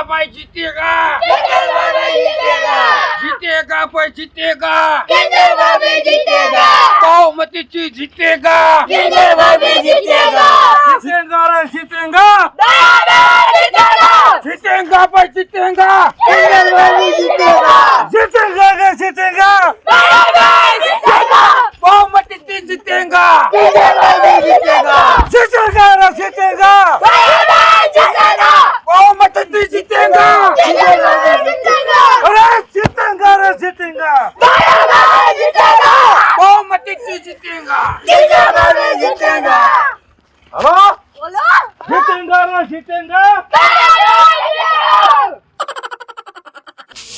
भाई जीतेगा केजल बाबा जीतेगा जीतेगा भाई जीतेगा केजल बाबा जीतेगा बहुमती जीतेगा केजल बाबा जीतेगा जीतेगा रे जीतेगा बाबा जीतेगा जीतेगा भाई जीतेगा केजल बाबा जीतेगा जीतेगा रे जीतेगा बाबा जीतेगा बहुमती जीतेगा केजल बाबा जीतेगा जीतेगा रे जीतेगा बाबा जीतेगा बहुमती जीतेगा केजल बाबा जीतेगा अरे जीतेगा रे जीतेगा बाबा जीतेगा बहुमती जीतेगा केजल बाबा जीतेगा हेलो बोलो जीतेगा रे जीतेगा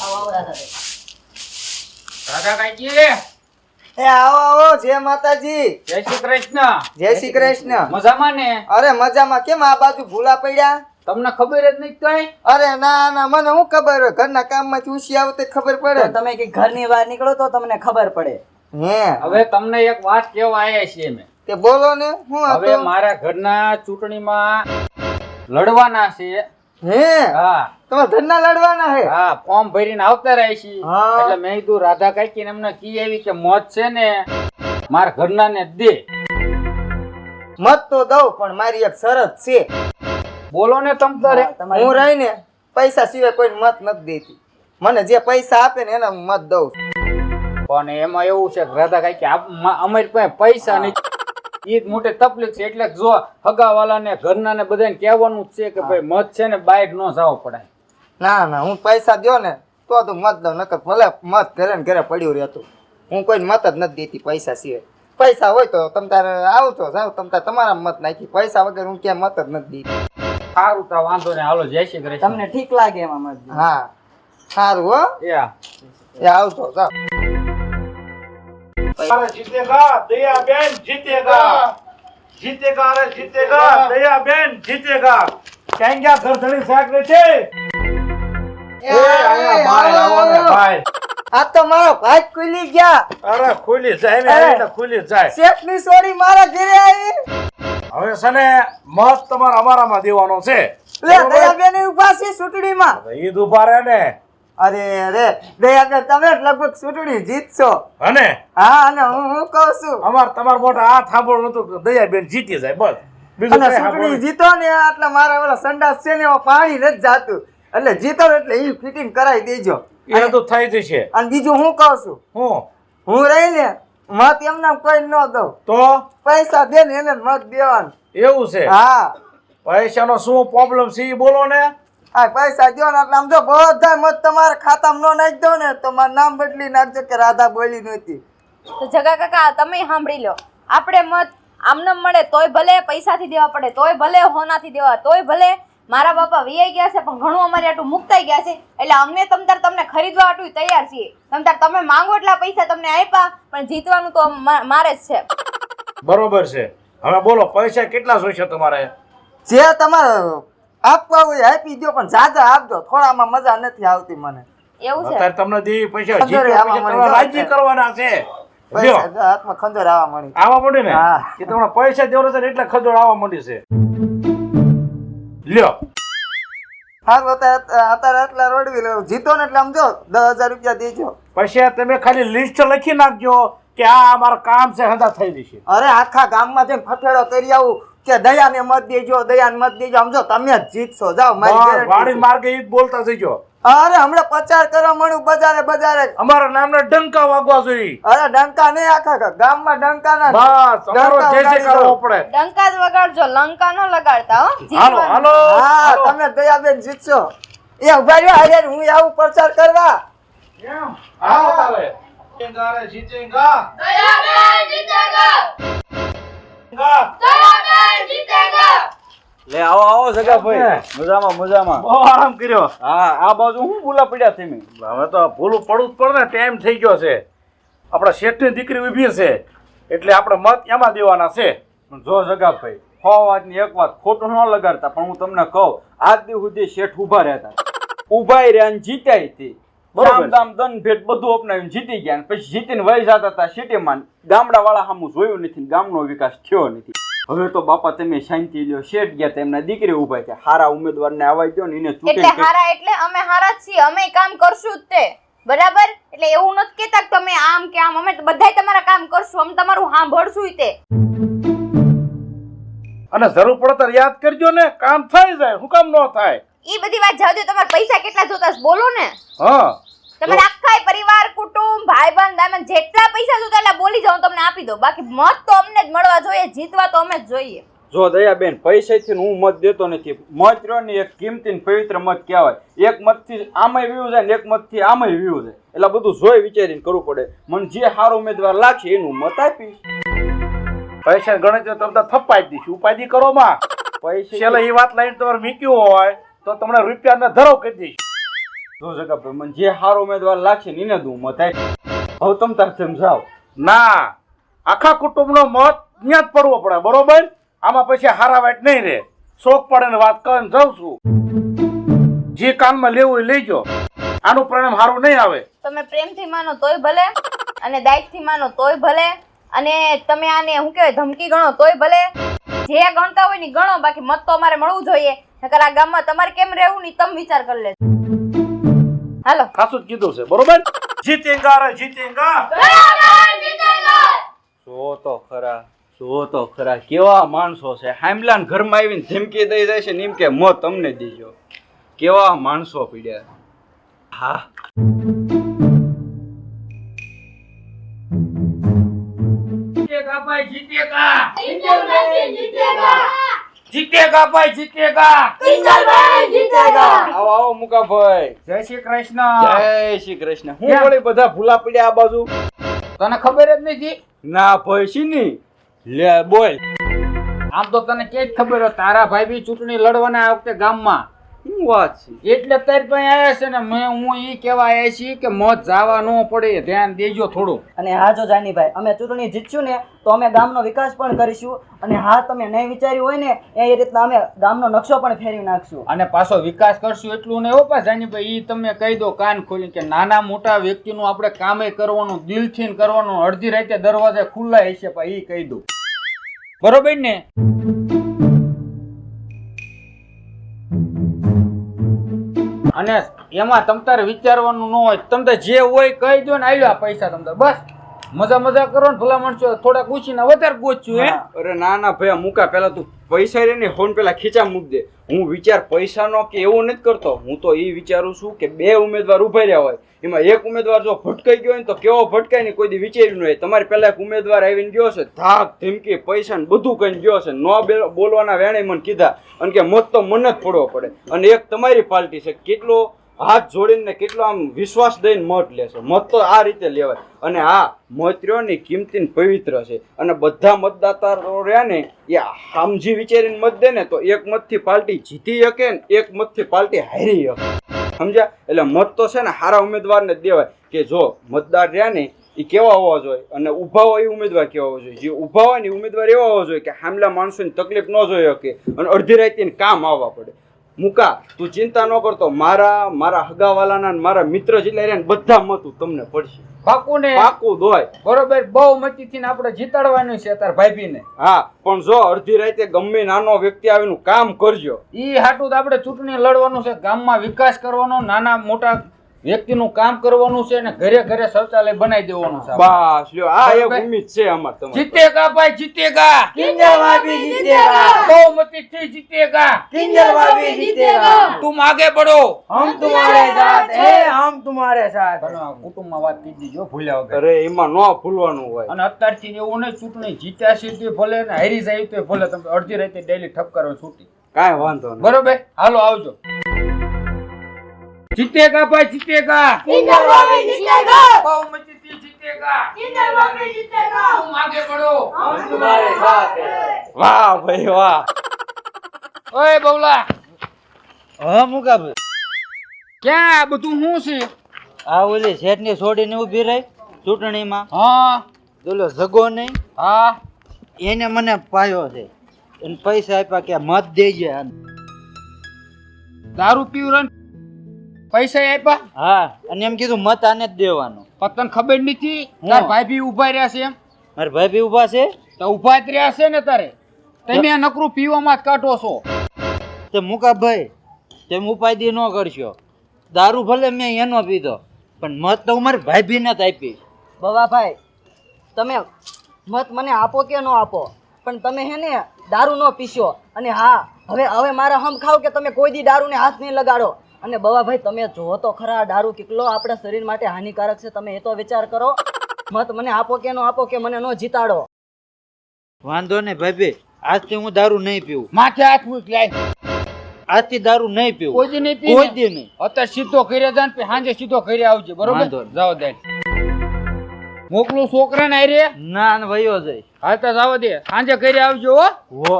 बाबा जीतेगा રાધા કાકી એ આવો આવો જય માતાજી જય શ્રી કૃષ્ણ જય શ્રી કૃષ્ણ મજામાં ને અરે મજામાં કેમ આ બાજુ ભૂલા પડ્યા તમને ખબર જ નહીં કઈ અરે ના ના મને શું ખબર હોય ઘરના કામમાંથી ઉછી આવે તો ખબર પડે તમે કે ઘરની બહાર નીકળો તો તમને ખબર પડે. હે હવે તમને એક વાત કહેવા આવ્યા છીએ અમે તે બોલો ને હું હવે હતું મારા ઘરના ચૂંટણીમાં લડવાના છે હે હા તમારા ઘરના લડવાના હે હા ફોર્મ ભરીને આવતા રહે છે હા. એટલે મેં કીધું રાધા કાકી ને એમને કી આવી કે મોત છે ને મારા ઘરના ને દે મત તો દઉં પણ મારી એક શરત છે બોલો ને તમ તારે હું રહીને પૈસા સિવાય કોઈ મત નથી દેતી મને જે પૈસા આપે ને એને હું મત દઉં છું. પણ એમાં એવું છે કે રાધા કાકી અમારી પાસે પૈસા નહીં ઈ જ મોટી તકલીફ છે એટલે જો હગાવાલા ને ઘરના ને બધાને કહેવાનું જ છે કે ભાઈ મત છે ને બહાર ન જવો પડે ના ના હું પૈસા દ્યો ને તો તું મત દઉં નકર ભલે મત ઘરે ને ઘરે પડ્યું રહેતું હું કોઈ મત જ નથી દેતી પૈસા સિવાય પૈસા હોય તો તમ તારે આવજો જાવ તમ તારે તમારા મત નાખી પૈસા વગર હું ક્યાં મત જ નથી દેતી સારું તો વાંધો ને હાલો જય શ્રી કૃષ્ણ તમને ઠીક લાગે એમાં મરજી. હા સારું હો યા એ આવજો જાવ जीतेगा दया बहन जीतेगा जीतेगा अरे जीतेगा दया बहन जीतेगा क्या गर्दनी साक रहे थे भाई આ તો મારો ભાઈ ખુલી ગયા अरे खुली जाए ने अरे। એટલે ખુલી જાય શેઠ ની સોરી મારા ઘરે આવી હવે સને મત તમારા અમારામાં દેવાનો છે લે દયાબેન ઉભા છે ચૂંટણીમાં ઈદ ઉભા રહે ને અરે અરે દયાબેન તમે જ લગભગ ચૂંટણી જીતશો અને હા અને હું કહું છું અમાર તમાર મોટા હાથ સાંભળો નતું દયાબેન જીતી જાય બસ બીજું અને કઈ ચૂંટણી સાંભળો જીતો ને એટલે મારા ઓલા સંડાસ છે ને એમાં પાણી નથી જાતું એટલે જીતો એટલે એ ફિટિંગ કરાવી દેજો એ તો થઈ જશે અને બીજું હું કહું છું હું હું રહી ને મત એમને કોઈ ન દઉં તો પૈસા દે ને એને મત દેવાનું એવું છે હા પૈસાનો શું પ્રોબ્લેમ છે ઈ બોલો ને આ પૈસા દો ને એટલે આમ જો બધા મત તમારા ખાતામાં ન નાખી દો ને તો મારું નામ બદલી નાખજો કે રાધા બોલી નહોતી તો જગા કાકા તમે સાંભળી લો આપણે મત આમને મળે તોય ભલે પૈસાથી દેવા પડે તોય ભલે હોનાથી દેવા તોય ભલે મારા બાપા વીઆઈ ગયા છે પણ ઘણું અમારે આટલું મુકતાઈ ગયા છે એટલે અમને તમને ખરીદવા આટલું તૈયાર છીએ તમે માંગો એટલા પૈસા તમને આપ્યા પણ જીતવાનું તો મારે જ છે બરોબર છે હવે બોલો પૈસા કેટલા જોઈશે તમારે જે તમારે આપવા હોય આપી દો પણ જાજા આપજો થોડામાં મજા નથી આવતી મને એવું છે અત્યારે તમને દેવી પૈસા ખંજર જીત્યા આવા પછી મળી તમારે રાજી જાય. કરવાના છે પૈસા લ્યો જો હાથમાં ખંજર આવવા મળી આવા માંડે ને હા. કે તમને પૈસા દેવાનો છે ને એટલે ખજોડ આવવા માંડી છે લ્યો સારું અત્યારે એટલા રોડવી લો જીતો ને એટલે આમ જો 10,000 રૂપિયા દેજો પછી તમે ખાલી લિસ્ટ લખી નાખજો કે આ અમારું કામ છે હંધા થઈ જશે અરે આખા ગામમાં જઈને ફફેડો કરી આવું કે દયાને મત દેજો દયાને મત દેજો આમ જો તમે જ જીતશો જાઓ મારી બસ, guarantee વાડી છે. માર્ગે ઈ જ બોલતા જઈજો અરે હમણાં પ્રચાર કરવા મળ્યું બજારે બજારે અમારા નામના ડંકા વાગવા જોઈએ અરે ડંકા નહીં આખા ગામમાં ડંકા ના બસ અમારો ડંકા જે છે વગાડી કરવો દો. પડે ડંકા જ વગાડજો લંકા નો લગાડતા હો હાલો જીતવાનું. હાલો હા હાલો. તમે દયાબેન જીતશો એ ઉભા રહ્યો હારે હું આવું પ્રચાર કરવા કેમ? આવો તારે જીતેગા રે જીતેગા दया बहन जीतेगा જીતેગા. दया बहन जीतेगा લે આવો આવો સગા ભાઈ મજામાં મજામાં. બહુ આરામ કર્યો હા આ બાજુ હું ભૂલા પડ્યા તમે. હવે તો ભૂલું પડવું જ પડે ને ટાઈમ થઈ ગયો છે આપણા શેઠની દીકરી ઊભી છે એટલે આપણે મત એમાં દેવાના છે પણ જો સગા ભાઈ 100 વાતની એક વાત ખોટું ન લગાડતા પણ હું તમને કહું આજ દી સુધી શેઠ ઊભા રહેતા ઊભાઈ રહ્યા ને જીત્યા તે બરોબર. સામ દામ દન ભેટ બધું અપનાવીને જીતી ગયા ને પછી જીતીને વહી જતા હતા સિટીમાં ગામડા વાળા સામું જોયું નથી ને ગામનો વિકાસ થયો નથી હવે તો બાપા તમે શાંતિ લ્યો. શેઠ ગયા તેમના દીકરી ઉભા છે. હારા ઉમેદવારને આવવા દો ને એને એટલે ચૂંટણી હારા એટલે અમે હારા જ છીએ, અમે કામ કરશું જ તે, બરાબર? એટલે એવું નથી કેતા કે તમે આમ કે આમ, અમે તો બધાય તમારા કામ કરશું, અમે તમારું સાંભળશું તે. અને જરૂર પડે તો યાદ કરજો ને, કામ થઈ જાય. શું કામ ન થાય? ઈ બધી વાત જાવ દો, તમારા પૈસા કેટલા જોતા છે બોલો ને. હા, તમારા આખા પરિવાર, કુટુંબ, ભાઈબંધ, આમાં જેટલા પૈસા જોતા એટલા બોલી જાવ, તમને આપી દો. બાકી મત તો અમને જ મળવા જોઈએ, જીતવા તો અમે જ જોઈએ. જો દયાબેન, પૈસાથી હું મત દેતો નથી. મત રહ્યો ને એક કિંમતી ને પવિત્ર મત કહેવાય. એક મતથી આમાંય વ્યૂ જાય ને એક મતથી આમાંય વ્યૂ જાય. એટલે બધું જોઈ વિચારીને કરવું પડે. મને જે સારો ઉમેદવાર લાગશે એનું મત આપીશ. પૈસા ગણતરી તમને થપાઈ દઈશું. ઉપાધિ કરો માં. પૈસા છેલ્લે એ વાત લઈને તમારે મીક્યું હોય તો તમને રૂપિયાના ધરો કરી દઈશ. જો જગાભાઈ, મને જે સારો ઉમેદવાર લાગશે ને એને દઉં મત આપીશ. હવે તમે તાર સમજાવો. ના, આખા કુટુંબનો મત ત્યાં જ પડવો પડે, બરોબર? આમાં પછી હારાવાટ નહીં રહે. શોખ પડે ને વાત કરીને જાઉં છું. જે કાનમાં લેવું એ લેજો. આનું પરિણામ સારું નહીં આવે. તમે પ્રેમથી માનો તોય ભલે, અને દાયિત્વથી માનો તોય ભલે, અને તમે આને શું કહેવાય ધમકી ગણો તોય ભલે. જે ગણતા હોય ને ગણો, બાકી મત તો અમારે મળવું જોઈએ. નકર આ ગામમાં તમારે કેમ રહેવું ને તમે વિચાર કરી લેજો. હાલો, ખાસું જ કીધું છે, બરોબર? જીતેંગા રે જીતેંગા. જનગણ જીતેગા. જો તો ખરા કેવા માણસો છે. હામલાન ઘરમાં આવીને ધમકી દઈ જાય છે ને એમ કે મત તમને દેજો. કેવા માણસો પીડ્યા. હા, જીતેગા ભાઈ જીતેગા, કિંજલભાઈ જીતેગા. જીતેગા ભાઈ જીતેગા. કિંજલભાઈ જીતેગા. આવો આવો મુકાભાઈ. જય શ્રી કૃષ્ણ. જય શ્રી કૃષ્ણ. હું વળી બધા ભૂલા પડ્યા આ બાજુ. તને ખબર જ નથી? ના ભાઈ શીની લે બોલ. આમ તો તને કે જ ખબર હોય, તારા ભાઈ બી ચૂંટણી લડવાના આ વખતે ગામમાં. શું વાત છે? એટલે તારી પાસે આવ્યા છે ને. હું ઈ કહેવા આવ્યા છીએ કે મત જાવા ન પડે, ધ્યાન દેજો થોડું. અને હા જો જાનીભાઈ, અમે ચૂંટણી જીતશું ને તો અમે ગામનો વિકાસ પણ કરીશું. અને હા, તમે નહીં વિચાર્યું હોય ને એ રીતના અમે ગામનો નકશો પણ ફેરવી નાખશું. અને પાછો વિકાસ કરશું એટલું ને ઓપા જાનીભાઈ, ઈ તમે કહી દો કાન ખોલી કે નાના મોટા વ્યક્તિનું આપણે કામે કરવાનું, દિલથી કરવાનું, અડધી રાતે દરવાજે ખુલ્લા હશે, પણ ઈ કહી દો, બરોબર ને? અને એમાં તમ તારે વિચારવાનું ન હોય, તમે જે હોય કહી દો ને, આવ્યા પૈસા તમ તારે બસ મજા મજા કરો ને. ભલા માણસો થોડાક ઉછીને વધારે ગોચ્યું હે. અરે ના ના ભાઈ મુકા, પેલા તું પૈસા રે ને ફોન પેલા ખીચા મૂક દે. હું વિચાર પૈસાનો કે એવું નથી કરતો. હું તો એ વિચારું છું કે બે ઉમેદવાર ઉભા રહ્યા હોય, એમાં એક ઉમેદવાર જો ભટકાઈ ગયો હોય ને તો કેવો ભટકાય ને કોઈ દી વિચાર્યું ન હોય. તમારે પેલા એક ઉમેદવાર આવીને ગયો છે, ધાક ધમકી પૈસા ને બધું કઈ ગયો છે, નો બોલવાના વેણે મને કીધા અને કે મત તો મને જ પડવો પડે. અને એક તમારી પાર્ટી છે, કેટલો હાથ જોડીને કેટલો આમ વિશ્વાસ દઈને મત લેશે. મત તો આ રીતે લેવાય. અને હા, મત રહ્યો ને કિંમતી ને પવિત્ર છે. અને બધા મતદાતાઓ રહ્યા ને એ સમજી વિચારીને મત દે ને તો એક મતથી પાર્ટી જીતી શકે ને એક મતથી પાર્ટી હારી શકે. સમજ્યા? એટલે મત તો છે ને સારા ઉમેદવારને જ દેવાય. કે જો મતદાર રહ્યા ને એ કેવા હોવા જોઈએ અને ઊભા હોય એ ઉમેદવાર કેવા હોવા જોઈએ. જે ઊભા હોય ને ઉમેદવાર એવા હોવા જોઈએ કે હામલા માણસોની તકલીફ ન જોઈ શકે અને અડધી રાતે કામ આવવા પડે. મુકા, તું ચિંતા ન કરતો. મારા હગાવાલાના મારા મિત્ર જેટલા રહ્યા ને બધા મત તમને પડશે. પાકું ને? પાકું દોય. બરોબર, બહુ મતીથી આપણે જીતાડવાનું છે તાર ભાઈબીને. હા, પણ જો અડધી રાતે ગમે નાનો વ્યક્તિ આવીને કામ કરજો. ઈ હાટું આપણે ચૂંટણી લડવાનું છે, ગામમાં વિકાસ કરવાનો, નાના મોટા વ્યક્તિનું કામ કરવાનું છે ને ઘરે ઘરે શૌચાલય બનાવી દેવાનું છે. બસ લ્યો, આ એક ઉમ્મીદ છે અમાર તમારે. જીતેગા ભાઈ જીતેગા. કિંજલભાઈ જીતેગા. બહુમતીથી જીતેગા. કિંજલભાઈ જીતેગા. તુમ આગે બઢો. હમ तुम्हारे साथ हैं, हम तुम्हारे साथ हैं. પણ કુટુંબમાં વાત કરી દીજો ભૂલ્યા વગર. અરે એમાં ન ભૂલવાનું હોય. અને અત્યારથી એવું નહીં, ચૂંટણી જીત્યા છે તે ભલે ને હારી જાય તો ભલે, તમે અડધી રાતે ડેલી ઠપ કરો છૂટી. કાંઈ વાંધો નહીં. બરોબર, હાલો આવજો. જીતેગા ભાઈ જીતેગા. કિંજલભાઈ જીતેગા. બહુમતીથી જીતેગા. કિંજલભાઈ જીતેગા. તુમ આગે બઢો. हम तुम्हारे साथ हैं. વાહ ભાઈ વાહ. ઓય બવલા, હા મુકાભાઈ, ક્યાં આ બધું શું છે? આ ઓલી શેઠની છોડીને ઊભી રહી ચૂંટણીમાં, હા ઓલો જગો નહીં હા, એને મને પાયો છે. એને પૈસા આપ્યા કે મત દેજે. દારૂ પીવરન પૈસા આપ્યા? હા, અને એમ કીધું મત આને જ દેવાનો. પણ તને ખબર નથી તાર ભાઈ બી ઉભા રહ્યા છે એમ? મારા ભાઈ બી ઊભા છે. તો ઉભા જ રહ્યા છે ને તારે? તમે નકરું પીવામાં જ કાઢો છો. તે મુકાભાઈ તેમ ઉપાધિ ન કરશો. દારૂ ભલે મેં એનો પીધો પણ મત તો હું મારી ભાભીને જ આપીશ. બવાભાઈ તમે મત મને આપો કે ન આપો પણ તમે હે ને દારૂ ન પીશો. અને હા હવે મારા હમ ખાવ કે તમે કોઈ દી દારૂને હાથ નહીં લગાડો. અને બવાભાઈ તમે જુઓ તો ખરા આ દારૂ કેટલો આપણા શરીર માટે હાનિકારક છે. તમે એ તો વિચાર કરો. મત મને આપો કે ન આપો કે મને ન જીતાડો. વાંધો નહીં ભાભી, આજથી હું દારૂ નહીં પીવું. માથે હાથ મૂક લાય. આજથી દારૂ નહીં પીવું. કોઈ દી નહીં પી કોઈ દી નહીં. અત્યારે સીધો ઘરે જા ને સાંજે સીધો ઘરે આવજે. બરોબર? વાંધો નહીં. જાઓ દે. મોકલું છોકરાને આરે. ના વયો જાય. હાલ તો જાવ દે. સાંજે ઘરે આવજો હો. હો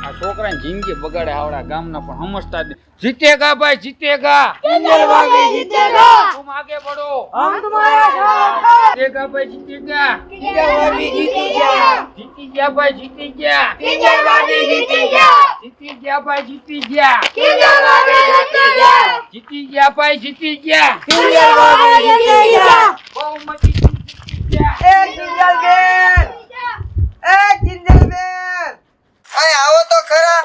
આ છોકરાની જિંદગી બગાડે આવડા ગામના પણ સમજતા જ નહીં. જીતેગા ભાઈ જીતેગા. किंजल भाभी जीतेगा तुम आगे बढ़ो. हम तुम्हारा साथ हैं जीतेगा भाई जीतेगा. किंजल भाभी जीतेगा जीती ગયા ભાઈ જીતી ગયા. किंजल भाभी जीतेगा જીતી ગયા ભાઈ જીતી ગયા. किंजल भाभी जीतेगा જીતી ગયા ભાઈ જીતી ગયા. किंजल भाभी जीतेगा બહુમતી જીતી ગયા. અહીં આવો તો ખરા.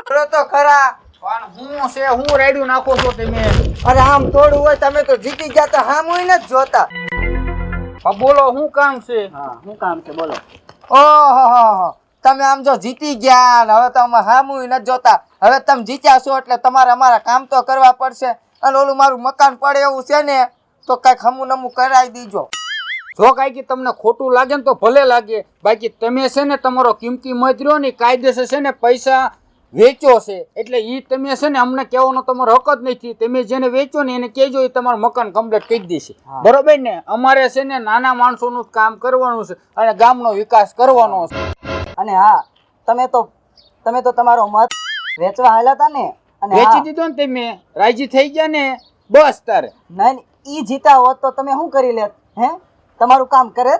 બોલો તો ખરા. પણ હું છે હું રેડ્યું નાખો છો તમે. અરે આમ થોડું હોય તમે તો જીતી ગયા તો હામ હોય ને જ જોતા. આ બોલો શું કામ છે? હા શું કામ છે બોલો. ઓહો તમે આમ જો જીતી ગયા ને હવે તો અમે હામુય નથી જોતા. હવે તમે જીત્યા છો એટલે તમારે અમારા કામ તો કરવા પડશે. અને ઓલું મારું મકાન પડે એવું છે ને તો કઈક હમું નમું કરાવી દીજો. જો કાંઈ તમને ખોટું લાગે ને તો ભલે લાગે, બાકી તમે છે ને તમારો કિંમતી મત રહ્યો ને કાયદેસર છે ને પૈસા વેચો છે એટલે ઈ તમે છે ને અમને કહેવાનો તમારો હક જ નથી. તમે જેને વેચો ને એને કહેજો એ તમારું મકાન કમ્પ્લીટ કરી દેશે. બરોબર ને? અમારે છે ને નાના માણસોનું જ કામ કરવાનું છે અને ગામનો વિકાસ કરવાનો છે. અને હા તમે તો તમારો મત વેચવા હાલ્યા હતા ને. અને વેચી હા, દીધો ને તમે રાજી થઈ ગયા ને બસ તારે. નહીં ઈ જીતા હોત તો તમે શું કરી લેત? હે તમારું કામ કરે.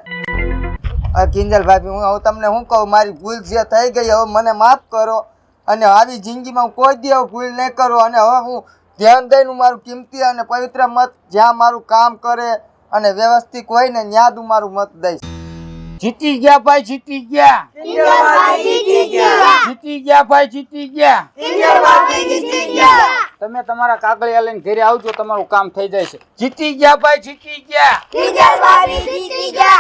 કિંજલ ભાભી હું હવે તમને શું કહું, મારી ભૂલ જે થઈ ગઈ હવે મને માફ કરો. અને આવી જિંદગીમાં હું કોઈ દી હવે ભૂલ નહીં કરું. અને હવે હું ધ્યાન દઈને મારું કિંમતી અને પવિત્ર મત જ્યાં મારું કામ કરે અને વ્યવસ્થિત હોય ને ત્યાં હું મારું મત દઈશ. જીતી ગયા ભાઈ જીતી ગયા. किंजल भाभी जीतेगा જીતી ગયા ભાઈ જીતી ગયા. किंजल भाभी जीतेगा તમે તમારા કાગળિયા લઈને ઘરે આવજો, તમારું કામ થઈ જાય છે. જીતી ગયા ભાઈ જીતી ગયા. किंजल भाभी जीतेगा